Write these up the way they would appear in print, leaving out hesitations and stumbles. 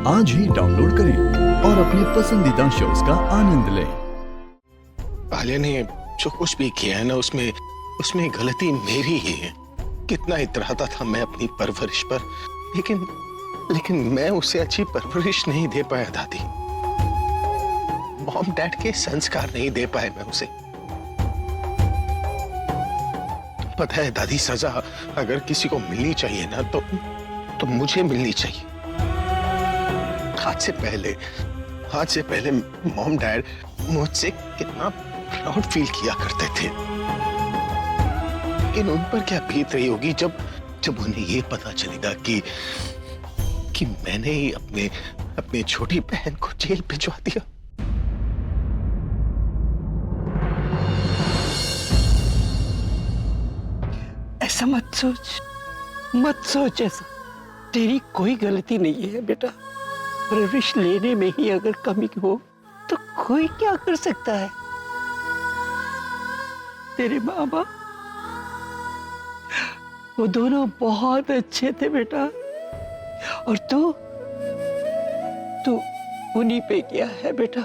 आज ही डाउनलोड करें और अपने पसंदीदा शोज का आनंद लें। आलिया ने जो कुछ भी किया है ना, उसमें उसमें गलती मेरी ही है। कितना इतराता था मैं अपनी परवरिश पर, लेकिन मैं उसे अच्छी परवरिश नहीं दे पाया दादी। मॉम डैड के संस्कार नहीं दे पाए मैं उसे। पता है दादी, सजा अगर किसी को मिलनी चाहिए ना तो मुझे मिलनी चाहिए। आज से पहले मॉम डैड मुझसे कितना प्राउड फील किया करते थे, लेकिन उन पर क्या बीत रही होगी जब उन्हें ये पता चलेगा कि मैंने ही अपने छोटी बहन को जेल भिजवा दिया। ऐसा मत सोच ऐसा। तेरी कोई गलती नहीं है बेटा। परवरिश लेने में ही अगर कमी हो तो कोई क्या कर सकता है। तेरे माँ बाप वो दोनों बहुत अच्छे थे बेटा, और तू उन्हीं पे गया है बेटा।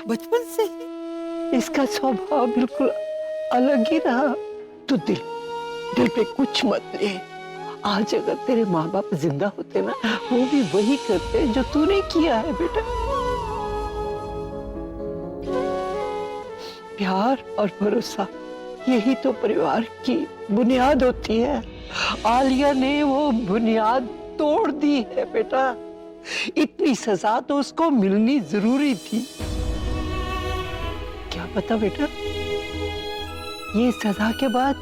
बचपन से ही इसका स्वभाव बिल्कुल अलग ही रहा। तू दिल पे कुछ मत ले। आज अगर तेरे माँ बाप जिंदा होते ना, वो भी वही करते जो तूने किया है बेटा। प्यार और भरोसा यही तो परिवार की बुनियाद होती है। आलिया ने वो बुनियाद तोड़ दी है बेटा। इतनी सजा तो उसको मिलनी जरूरी थी। क्या पता बेटा, ये सजा के बाद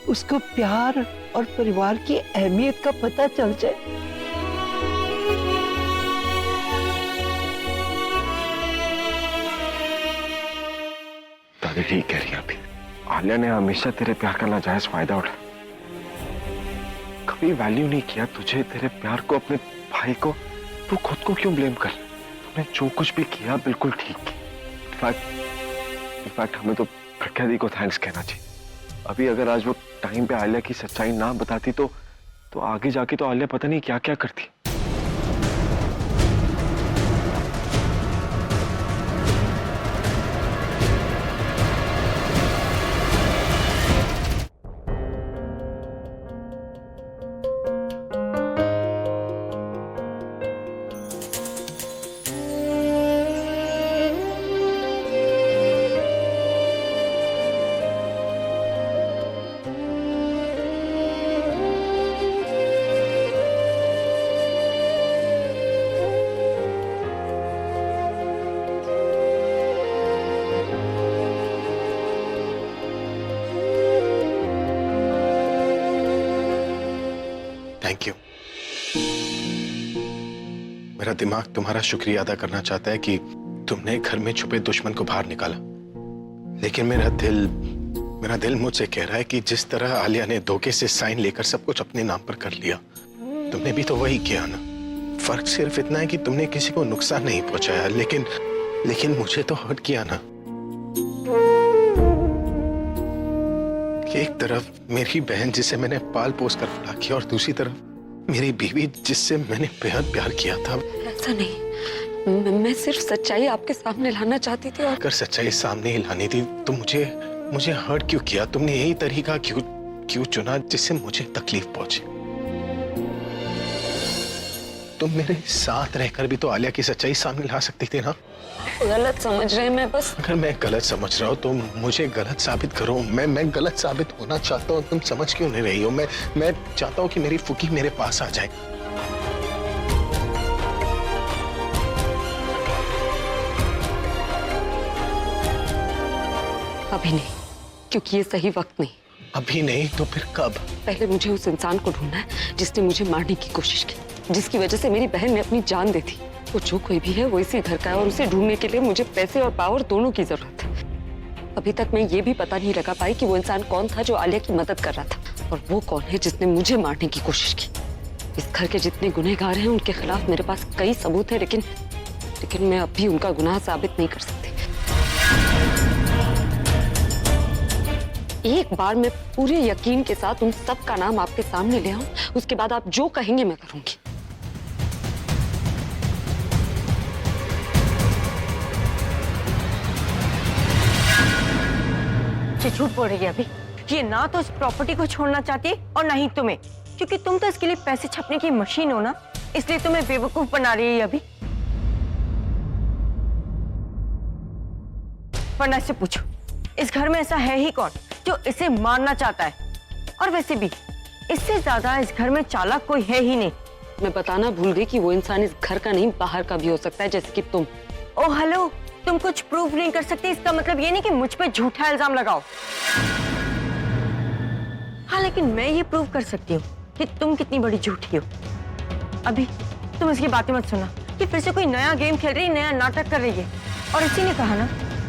उसको प्यार और परिवार की अहमियत का पता चल जाए। दादी ठीक कह रही है। अभी आलिया ने हमेशा तेरे प्यार का नाजायज फायदा उठाया। कभी वैल्यू नहीं किया तुझे, तेरे प्यार को, अपने भाई को। तू खुद को क्यों ब्लेम कर? तूने जो कुछ भी किया बिल्कुल ठीक किया। इनफैक्ट हमें तो प्रज्ञा दी को थैंक्स कहना चाहिए। अभी अगर आज वो टाइम पे आलिया की सच्चाई ना बताती तो आगे जाके तो आलिया पता नहीं क्या क्या करती। Thank you. मेरा दिमाग तुम्हारा शुक्रिया अदा करना चाहता है कि तुमने घर में छुपे दुश्मन को बाहर निकाला, लेकिन मेरा दिल मुझसे कह रहा है कि जिस तरह आलिया ने धोखे से साइन लेकर सब कुछ अपने नाम पर कर लिया, तुमने भी तो वही किया ना। फर्क सिर्फ इतना है कि तुमने किसी को नुकसान नहीं पहुंचाया, लेकिन मुझे तो हर्ट किया ना। एक तरफ मेरी बहन जिसे मैंने पाल पोस कर बड़ा किया, और दूसरी तरफ मेरी बीवी जिससे मैंने बेहद प्यार किया था। ऐसा नहीं, मैं सिर्फ सच्चाई आपके सामने लाना चाहती थी। और अगर सच्चाई सामने ही लानी थी तो मुझे हर्ट क्यों किया? तुमने यही तरीका क्यों चुना जिससे मुझे तकलीफ पहुंची? तुम मेरे साथ रहकर भी तो आलिया की सच्चाई सामने ला सकती थी ना। गलत समझ रहे हैं। मैं बस, अगर मैं गलत समझ रहा हूँ तो मुझे गलत साबित करो। मैं गलत साबित होना चाहता हूँ। तुम समझ क्यों नहीं रही हो? मैं चाहता हूँ कि मेरी फुकी मेरे पास आ जाए। अभी नहीं, क्योंकि ये सही वक्त नहीं। अभी नहीं तो फिर कब? पहले मुझे उस इंसान को ढूंढना है जिसने मुझे मारने की कोशिश की, जिसकी वजह से मेरी बहन ने अपनी जान दी थी। वो जो कोई भी है वो इसी घर का है, और उसे ढूंढने के लिए मुझे पैसे और पावर दोनों की जरूरत है। अभी तक मैं ये भी पता नहीं लगा पाई कि वो इंसान कौन था जो आलिया की मदद कर रहा था, और वो कौन है जिसने मुझे मारने की कोशिश की। इस घर के जितने गुनहगार हैं उनके खिलाफ मेरे पास कई सबूत हैं, लेकिन मैं अब भी उनका गुनाह साबित नहीं कर सकती। एक बार मैं पूरे यकीन के साथ उन सब का नाम आपके सामने ले आऊं, उसके बाद आप जो कहेंगे मैं करूंगी। झूठ बोल रही है अभी। ये ना तो इस प्रॉपर्टी को छोड़ना चाहती है और ना ही तुम्हें, क्योंकि तुम तो इसके लिए पैसे छपने की मशीन हो ना, इसलिए तुम्हें बेवकूफ बना रही है अभी। वरना इससे पूछो, इस घर में ऐसा है ही कौन जो इसे मारना चाहता है? और वैसे भी इससे ज्यादा इस घर में चालाक कोई है ही नहीं। मैं बताना भूल गई कि वो इंसान इस घर का नहीं बाहर का भी हो सकता है, जैसे कि तुम। ओ हेलो, तुम कुछ प्रूव नहीं कर सकते, इसका मतलब ये नहीं कि मुझ पे झूठा इल्जाम लगाओ। हाँ, लेकिन मैं ये प्रूव कर सकती हूँ कि तुम कितनी बड़ी झूठी हो। अभी तुम इसकी बातें मत सुना कि फिर से कोई नया गेम खेल रही, नया नाटक कर रही है। और इसी ने कहा ना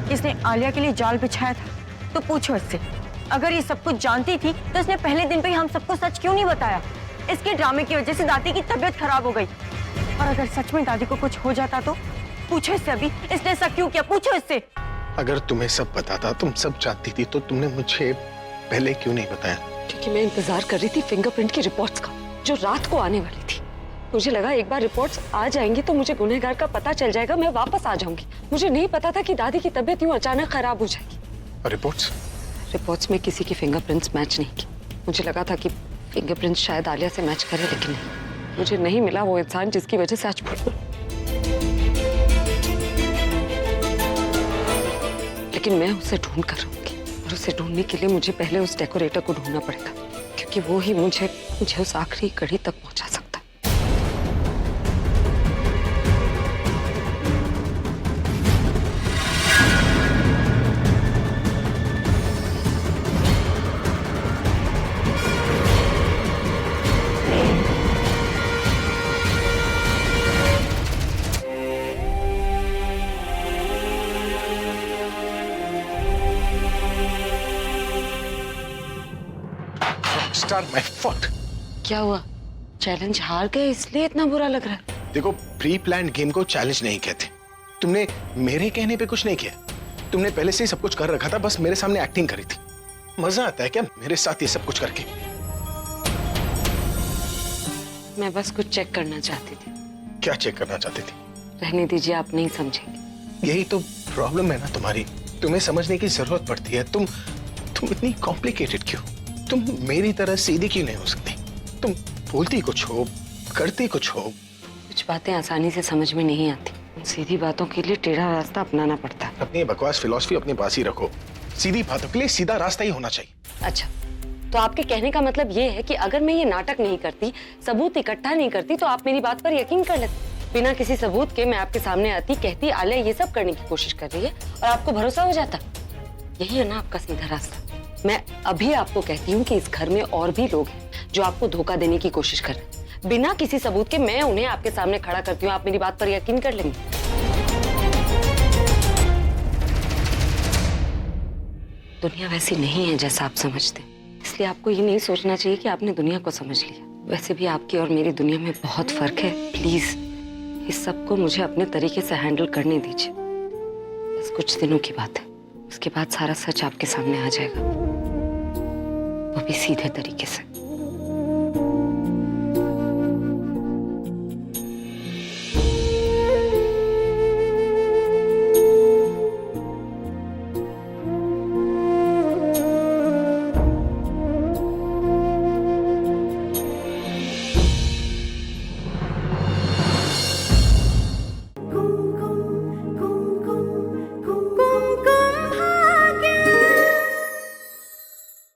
कि इसने आलिया के लिए जाल बिछाया था, तो पूछो इससे, अगर ये सब कुछ जानती थी तो इसने पहले दिन पे ही हम सबको सच क्यों नहीं बताया? इसके ड्रामे की वजह से दादी की तबीयत खराब हो गई। और अगर सच में दादी को कुछ हो जाता तो? पूछो इससे अभी, इसने ऐसा क्यों किया? पूछो इससे। अगर तुम्हें सब पता था, तुम सब जानती थी, तो तुमने मुझे पहले क्यों नहीं बताया? क्योंकि मैं इंतजार कर रही थी फिंगरप्रिंट की रिपोर्ट्स का, जो रात को आने वाली थी। मुझे लगा एक बार रिपोर्ट्स आ जाएंगी तो मुझे गुनहगार का पता चल जाएगा, मैं वापस आ जाऊंगी। मुझे नहीं पता था कि दादी की तबीयत यूं अचानक खराब हो जाएगी। और रिपोर्ट्स में किसी की फिंगरप्रिंट्स मैच नहीं की। मुझे लगा था कि फिंगरप्रिंट्स शायद आलिया से मैच करे, लेकिन नहीं, मुझे नहीं मिला वो इंसान जिसकी वजह से आज लेकिन मैं उसे ढूंढ कर रहूंगी, और उसे ढूंढने के लिए मुझे पहले उस डेकोरेटर को ढूंढना पड़ेगा, क्योंकि वो ही मुझे उस आखिरी कड़ी तक पहुंचा सकता है। Star my fault. क्या हुआ? चैलेंज हार गए इसलिए इतना बुरा लग रहा है? देखो, प्री प्लान्ड गेम को चैलेंज नहीं कहते। तुमने मेरे कहने पे कुछ नहीं किया, तुमने पहले से ही सब कुछ कर रखा था, बस मेरे सामने एक्टिंग करी थी। मजा आता है क्या मेरे साथ ये सब कुछ करके? मैं बस कुछ चेक करना चाहती थी। क्या चेक करना चाहती थी? रहने दीजिए, आप नहीं समझेंगे। यही तो प्रॉब्लम है ना तुम्हारी, तुम्हें समझने की जरूरत पड़ती है। तुम इतनी कॉम्प्लिकेटेड क्यों? तुम मेरी तरह सीधी क्यों नहीं हो सकती? तुम बोलती कुछ हो, करती कुछ हो। कुछ बातें आसानी से समझ में नहीं आती, सीधी बातों के लिए टेढ़ा रास्ता अपनाना पड़ता है। अपनी बकवास फिलॉसफी अपने पास ही रखो, सीधी बातों के लिए सीधा रास्ता ही होना चाहिए। अच्छा, तो आपके कहने का मतलब ये है कि अगर मैं ये नाटक नहीं करती, सबूत इकट्ठा नहीं करती, तो आप मेरी बात पर यकीन कर लेते? बिना किसी सबूत के मैं आपके सामने आती, कहती आलिया ये सब करने की कोशिश कर रही है, और आपको भरोसा हो जाता? यही है ना आपका सीधा रास्ता? मैं अभी आपको कहती हूँ कि इस घर में और भी लोग हैं जो आपको धोखा देने की कोशिश कर रहे हैं। बिना किसी सबूत के मैं उन्हें आपके सामने खड़ा करती हूँ, आप मेरी बात पर यकीन कर लेंगे? दुनिया वैसी नहीं है जैसा आप समझते, इसलिए आपको ये नहीं सोचना चाहिए कि आपने दुनिया को समझ लिया। वैसे भी आपकी और मेरी दुनिया में बहुत फर्क है। प्लीज इस सब को मुझे अपने तरीके से हैंडल करने दीजिए। बस कुछ दिनों की बात है, उसके बाद सारा सच आपके सामने आ जाएगा, वो भी सीधे तरीके से।